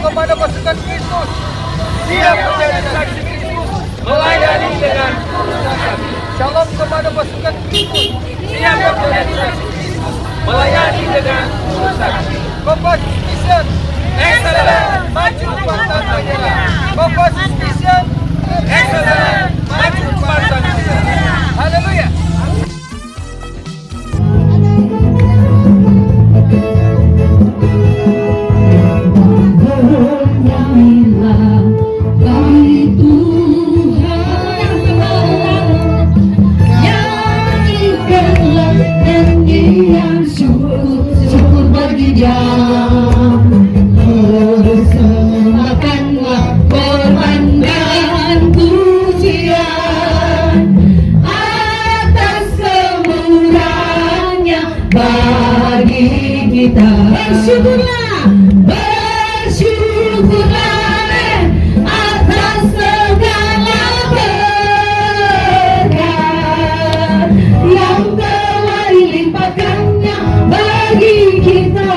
kepada pasukan Kristus, siap menjadi saksi Kristus, melayani dengan tulus hati. Shalom kepada pasukan Kristus, siap menjadi saksi Kristus, melayani dengan tulus hati. Kompas Mission, excellent, maju pantang menyerah. Kompas Mission, excellent, maju pantang menyerah. Haleluya. Bersyukurlah, bersyukurlah atas segala berkat yang telah dilimpahkannya bagi kita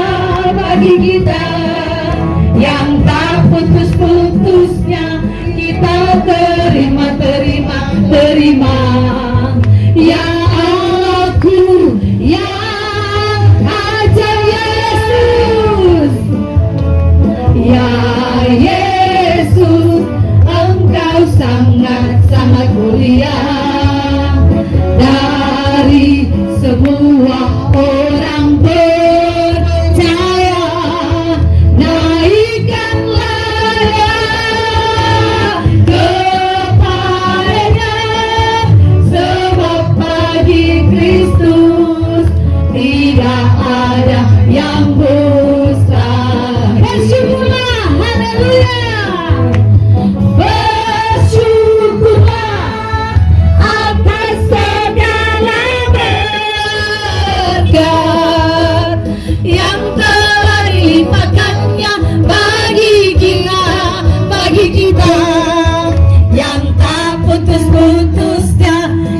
yang tak putus-putusnya kita terima. Ya aku yang ajar Yesus, ya Yesus, Engkau sangat mulia dari semua orang percaya. Naikkanlah kepadanya, sebab bagi Kristus tidak ada yang mustahil. Bersyukurlah, haleluya. Bersyukurlah atas segala berkat yang telah dilimpahkannya bagi kita yang tak putus-putusnya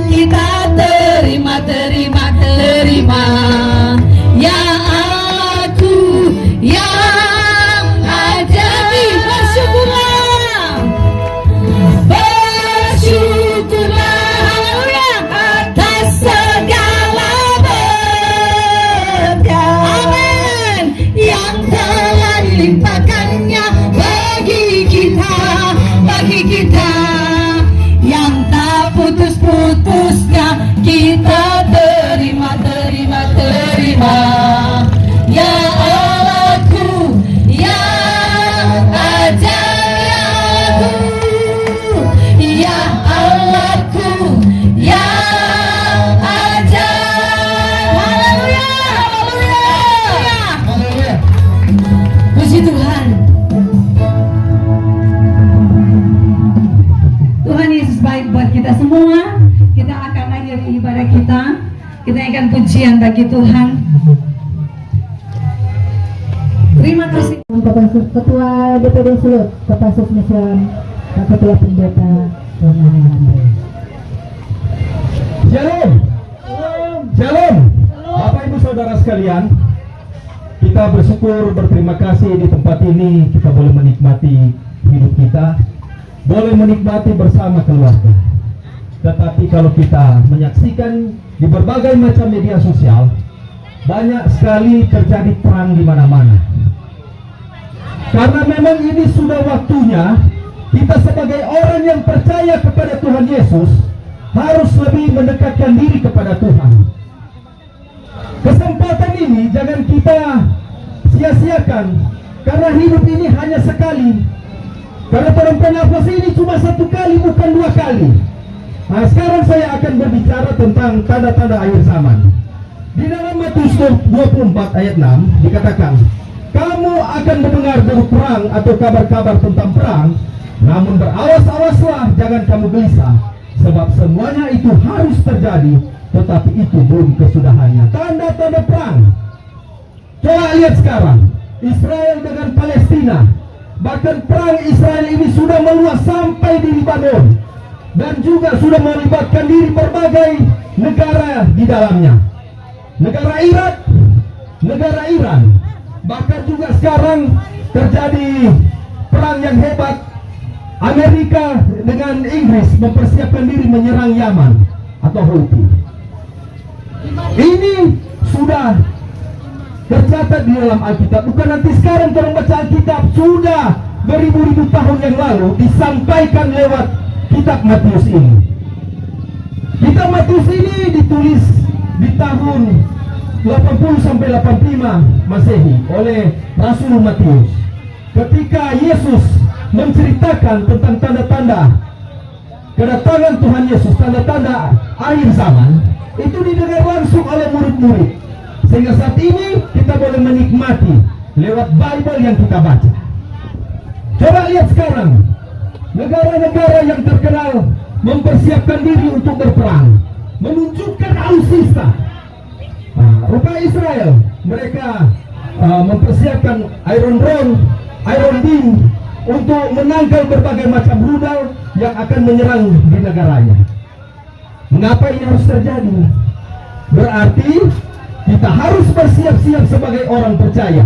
kita terima. Ya aku yang ajaib. Bersyukurlah atas segala berkat, amin, yang telah dilimpahkannya bagi kita yang tak putus-putusnya kita terima. Ya Allahku yang ajaib, ya Allahku yang ajaib. Haleluya. Puji Tuhan. Tuhan Yesus baik buat kita semua. Kita akan akhiri ibadah kita. Kita akan pujian bagi Tuhan. Terima kasih Ketua DPD Sulut, Kota Mission, Pak Ketua Pendeta Shalom. Bapak Ibu Saudara sekalian, kita bersyukur, berterima kasih di tempat ini kita boleh menikmati hidup kita, boleh menikmati bersama keluarga. Tetapi kalau kita menyaksikan di berbagai macam media sosial, banyak sekali terjadi perang di mana-mana. Karena memang ini sudah waktunya kita sebagai orang yang percaya kepada Tuhan Yesus harus lebih mendekatkan diri kepada Tuhan. Kesempatan ini jangan kita sia-siakan, karena hidup ini hanya sekali. Karena penafas ini cuma satu kali, bukan dua kali. Nah, sekarang saya akan berbicara tentang tanda-tanda akhir zaman. Di dalam Matius 24 ayat 6 dikatakan, kamu akan mendengar berita perang atau kabar-kabar tentang perang, namun berawas-awaslah, jangan kamu gelisah, sebab semuanya itu harus terjadi, tetapi itu belum kesudahannya. Tanda-tanda perang. Coba lihat sekarang, Israel dengan Palestina. Bahkan perang Israel ini sudah meluas sampai di Libanon, dan juga sudah melibatkan diri berbagai negara di dalamnya. Negara Irak, negara Iran, bahkan juga sekarang terjadi perang yang hebat. Amerika dengan Inggris mempersiapkan diri menyerang Yaman atau Houthi. Ini sudah tercatat di dalam Alkitab. Bukan nanti sekarang orang baca Alkitab, sudah beribu-ribu tahun yang lalu disampaikan lewat kitab Matius ini. Kitab Matius ini ditulis di tahun 80 sampai 85 Masehi oleh Rasul Matius. Ketika Yesus menceritakan tentang tanda-tanda kedatangan Tuhan Yesus, tanda-tanda akhir zaman, itu didengar langsung oleh murid-murid. Sehingga saat ini kita boleh menikmati lewat Bible yang kita baca. Coba lihat sekarang, negara-negara yang terkenal mempersiapkan diri untuk berperang, menunjukkan alutsista. Rupa Israel, mereka mempersiapkan Iron Dome, Iron Beam untuk menangkal berbagai macam rudal yang akan menyerang di negaranya. Mengapa ini harus terjadi? Berarti kita harus bersiap-siap sebagai orang percaya.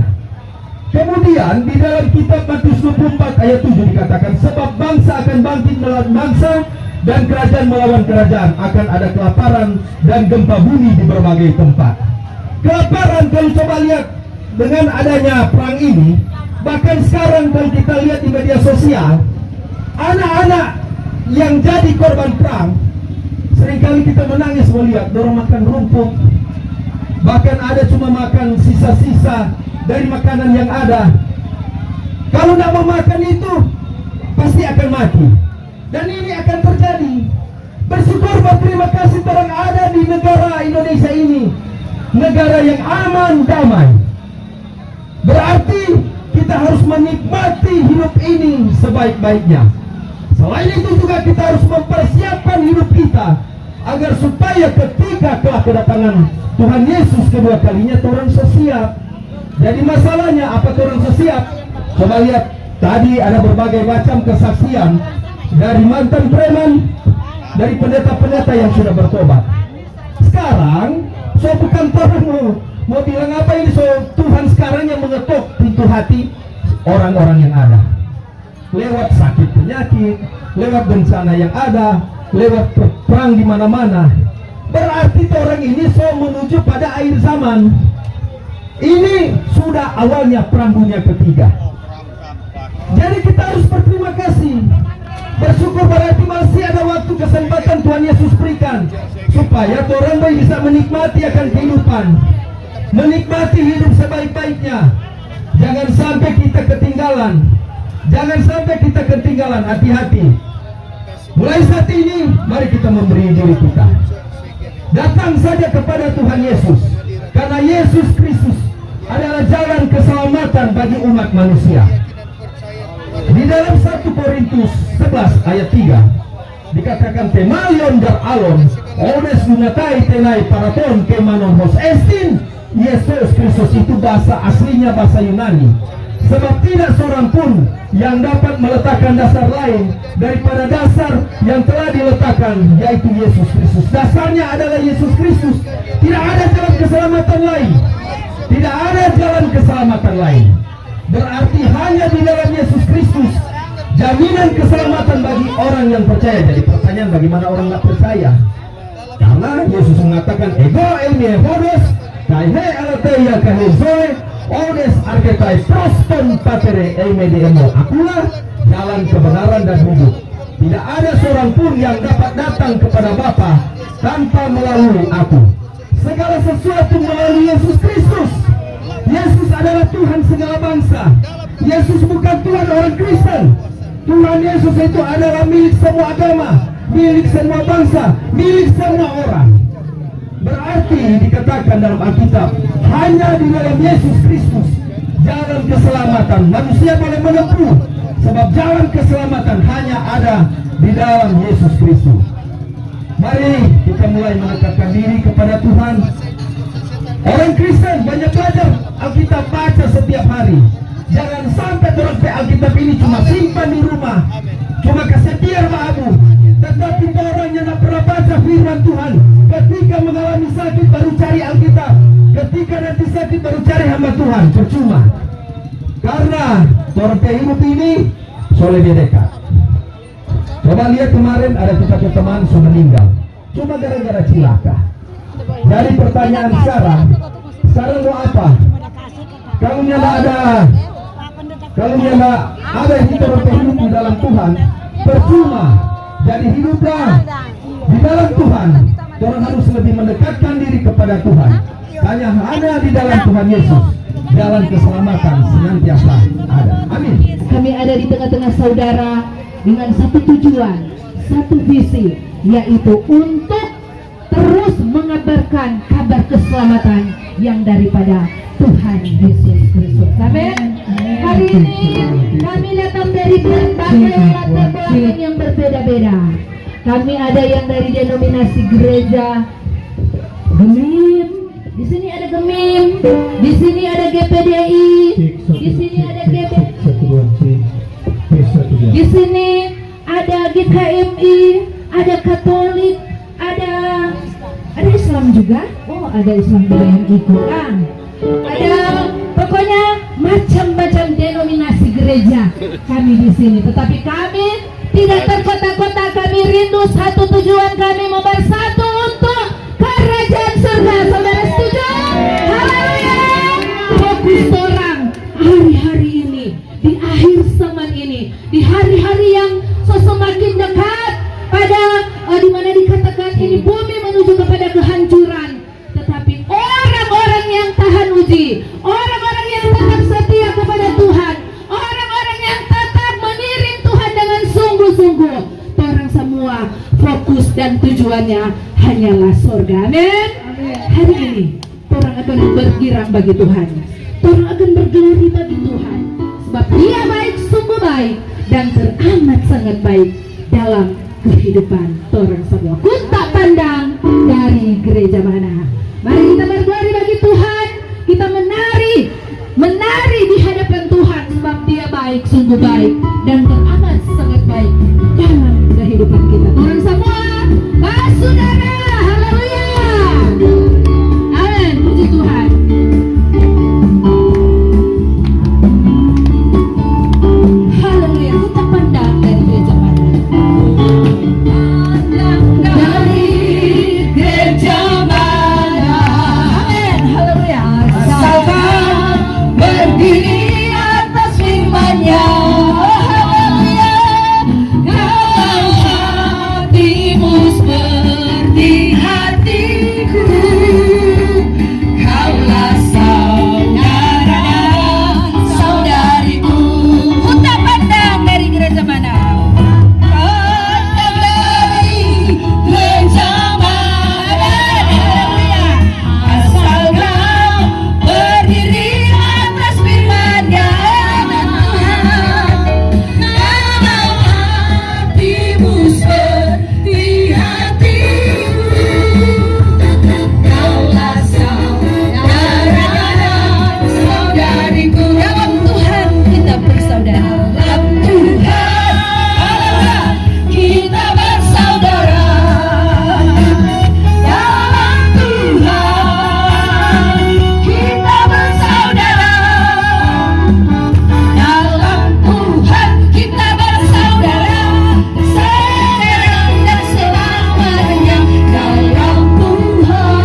Kemudian di dalam kitab Matius 24 ayat 7 dikatakan, sebab bangsa akan bangkit melawan bangsa dan kerajaan melawan kerajaan, akan ada kelaparan dan gempa bumi di berbagai tempat. Kelaparan, kalau coba lihat dengan adanya perang ini, bahkan sekarang kalau kita lihat di media sosial, anak-anak yang jadi korban perang, seringkali kita menangis melihat dorong makan rumput, bahkan ada cuma makan sisa-sisa dari makanan yang ada. Kalau tidak mau makan itu, pasti akan mati. Dan ini akan terjadi. Bersyukur, berterima kasih terang ada di negara Indonesia ini, negara yang aman, damai. Berarti kita harus menikmati hidup ini sebaik-baiknya. Selain itu juga kita harus mempersiapkan hidup kita agar supaya ketika kelak kedatangan Tuhan Yesus kedua kalinya, orang siap. Jadi masalahnya apa orang siap? Coba lihat, tadi ada berbagai macam kesaksian dari mantan preman, dari pendeta-pendeta yang sudah bertobat. Sekarang, bukan Tuhan mau bilang apa ini, Tuhan sekarang yang mengetuk pintu hati orang-orang yang ada. Lewat sakit penyakit, lewat bencana yang ada, lewat perang di mana-mana. Berarti orang ini menuju pada akhir zaman. Ini sudah awalnya perang dunia ketiga. Jadi kita harus berterima kasih, bersyukur, berarti masih ada waktu kesempatan Tuhan Yesus berikan supaya orang bisa menikmati akan kehidupan, menikmati hidup sebaik-baiknya. Jangan sampai kita ketinggalan. Jangan sampai kita ketinggalan, hati-hati. Mulai saat ini, mari kita memberi diri kita. Datang saja kepada Tuhan Yesus, karena Yesus Kristus adalah jalan keselamatan bagi umat manusia. Di dalam 1 Korintus 11 ayat 3 dikatakan, temalion dar alon ones gunatai tenai paraton kemanon hos estin. Yesus Kristus itu bahasa aslinya bahasa Yunani. Sebab tidak seorang pun yang dapat meletakkan dasar lain daripada dasar yang telah diletakkan, yaitu Yesus Kristus. Dasarnya adalah Yesus Kristus. Tidak ada jalan keselamatan lain. Tidak ada jalan keselamatan lain. Berarti hanya di dalam Yesus Kristus jaminan keselamatan bagi orang yang percaya. Jadi pertanyaan, bagaimana orang tidak percaya? Karena Yesus mengatakan, ego elmi hodos kai he alateia kai zoe odes arketai proston patere emediemo. Akulah jalan kebenaran dan hidup. Tidak ada seorang pun yang dapat datang kepada Bapa tanpa melalui aku. Segala sesuatu melalui Yesus Kristus. Yesus adalah Tuhan segala bangsa. Yesus bukan Tuhan orang Kristen. Tuhan Yesus itu adalah milik semua agama, milik semua bangsa, milik semua orang. Berarti dikatakan dalam Alkitab, hanya di dalam Yesus Kristus jalan keselamatan manusia boleh menempuh. Sebab jalan keselamatan hanya ada di dalam Yesus Kristus. Mari kita mulai mendekatkan diri kepada Tuhan. Orang Kristen banyak belajar Alkitab, baca setiap hari. Jangan sampai terus Alkitab ini cuma simpan di rumah, cuma kasih biar bahamu. Tetapi orang yang tak pernah baca firman Tuhan, ketika mengalami sakit baru cari Alkitab, ketika nanti sakit baru cari hamba Tuhan, percuma. Karena orang hidup ini lebih dekat. Coba lihat kemarin ada kita teman sudah meninggal, cuma gara-gara cilaka. Jadi pertanyaan sekarang mau apa? Kalau nyala ada hidup di dalam Tuhan, percuma. Jadi hiduplah di dalam Tuhan. Orang harus lebih mendekatkan diri kepada Tuhan. Hanya di dalam Tuhan Yesus jalan keselamatan senantiasa ada. Amin. Kami ada di tengah-tengah saudara dengan satu tujuan, satu visi, yaitu untuk terus mengabarkan kabar keselamatan yang daripada Tuhan Yesus Kristus. Amin. Hari ini kami datang dari berbagai latar belakang yang berbeda-beda. Kami ada yang dari denominasi gereja Gemim, di sini ada Gemim, di sini ada GPDI, di sini ada di sini ada GKMI, ada Katolik, ada Islam juga. Oh, ada Islam juga yang ikutan. Ada pokoknya macam-macam denominasi gereja kami di sini. Tetapi kami tidak terkotak-kotak, kami rindu satu tujuan, kami mau bersatu untuk kerajaan surga. Saudara setuju? Haleluya. Fokus orang hari-hari ini, di akhir zaman ini, di hari-hari yang semakin dekat pada di mana dikatakan ini bumi menuju kepada kehancuran, tetapi orang-orang yang tahan uji, orang-orang yang tetap setia kepada Tuhan, orang-orang yang tetap mengiring Tuhan dengan sungguh-sungguh, orang semua fokus dan tujuannya hanyalah surga. Amin. Hari ini orang akan bergirang bagi Tuhan, orang akan bergelari bagi Tuhan, sebab Dia baik, sungguh baik, dan teramat sangat baik dalam kehidupan orang semua. Ku tak pandang dari gereja mana. Mari kita bergelari bagi Tuhan, kita menari di hadapan Tuhan, sebab Dia baik, sungguh baik, dan teramat sangat baik dalam kehidupan kita. Orang semua, saudara, haleluya. Amin, puji Tuhan. Haleluya, ku tak pandang dari gereja mana. Dari gereja mana. Amin, haleluya. Asalkan berdiri atas firman-Nya. Haleluya. Kalau hatimu seperti hatiku, kaulah saudara dan saudariku. Ku tak pandang dari gereja mana. Pandang dari gereja mana. Haleluya. Asalkan berdiri atas firman-Nya. Kalau hatimu seperti hatiku, kaulah saudara dan saudariku. Dalam Tuhan kita bersaudara. Dalam Tuhan, haleluya, kita bersaudara. Dalam Tuhan kita bersaudara. Dalam Tuhan kita bersaudara. Sekarang dan selamanya. Dalam Tuhan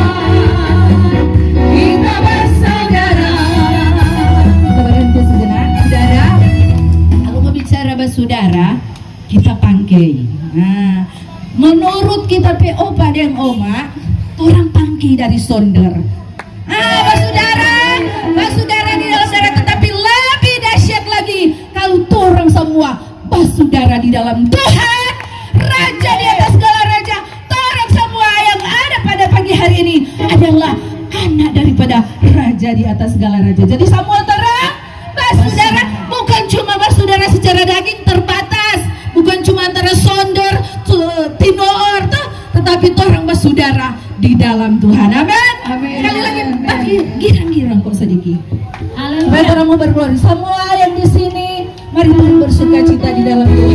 kita bersaudara. Kita berhenti sejenak, saudara. Aku mau bicara sama saudara, kita pangkei. Nah, menurut kita PO Padang Oma, orang pangkei dari sonder. Saudara di dalam saudara, tetapi lebih dahsyat lagi kalau orang semua saudara di dalam Tuhan, Raja di atas segala raja. Orang semua yang ada pada pagi hari ini adalah anak daripada Raja di atas segala raja. Jadi semua terang, saudara, bukan cuma saudara secara daging terbatas, bukan cuma antara sonder, tinoor, tetapi orang saudara di dalam Tuhan. Amin. Sekali lagi, girang-girang kok sedikit. Supaya orang mau berglori. Semua yang di sini, mari Tuhan bersuka cita di dalam Tuhan.